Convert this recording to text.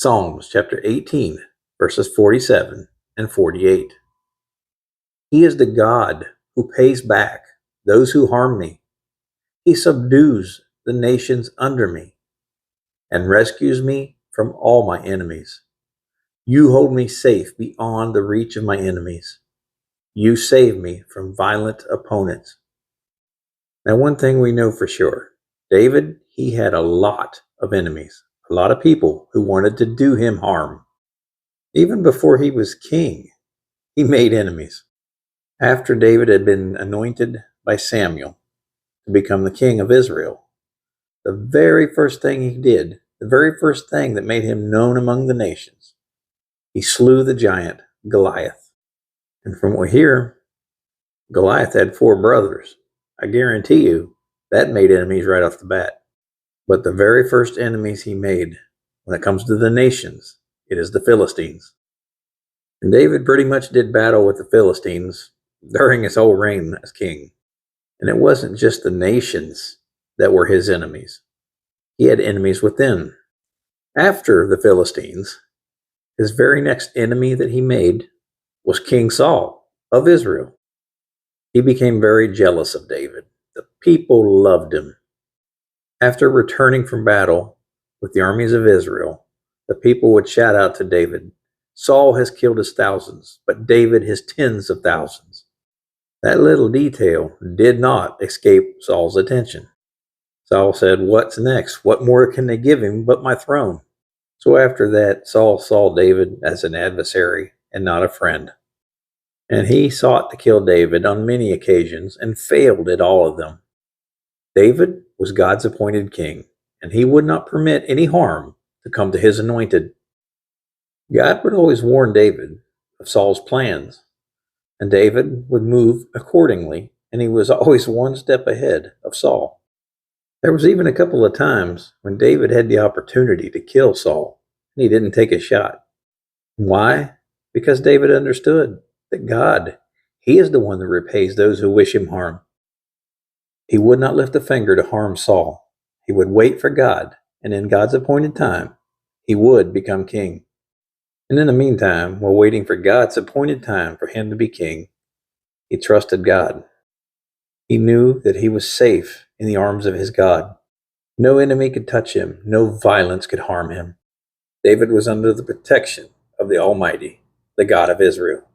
Psalms chapter 18, verses 47 and 48. He is the God who pays back those who harm me. He subdues the nations under me and rescues me from all my enemies. You hold me safe beyond the reach of my enemies. You save me from violent opponents. Now, one thing we know for sure, David, he had a lot of enemies, a lot of people who wanted to do him harm. Even before he was king, he made enemies. After David had been anointed by Samuel to become the king of Israel, the very first thing he did, the very first thing that made him known among the nations, he slew the giant Goliath. And from what we hear, Goliath had 4 brothers. I guarantee you that made enemies right off the bat. But the very first enemies he made when it comes to the nations, it is the Philistines. And David pretty much did battle with the Philistines during his whole reign as king. And it wasn't just the nations that were his enemies. He had enemies within. After the Philistines, his very next enemy that he made was King Saul of Israel. He became very jealous of David. The people loved him. After returning from battle with the armies of Israel, the people would shout out to David, "Saul has killed his thousands, but David his tens of thousands." That little detail did not escape Saul's attention. Saul said, "What's next? What more can they give him but my throne?" So after that, Saul saw David as an adversary and not a friend. And he sought to kill David on many occasions and failed at all of them. David was God's appointed king, and he would not permit any harm to come to his anointed. God would always warn David of Saul's plans, and David would move accordingly, and he was always one step ahead of Saul. There was even a couple of times when David had the opportunity to kill Saul, and he didn't take a shot. Why? Because David understood that God, he is the one that repays those who wish him harm. He would not lift a finger to harm Saul. He would wait for God, and in God's appointed time, he would become king. And in the meantime, while waiting for God's appointed time for him to be king, he trusted God. He knew that he was safe in the arms of his God. No enemy could touch him. No violence could harm him. David was under the protection of the Almighty, the God of Israel.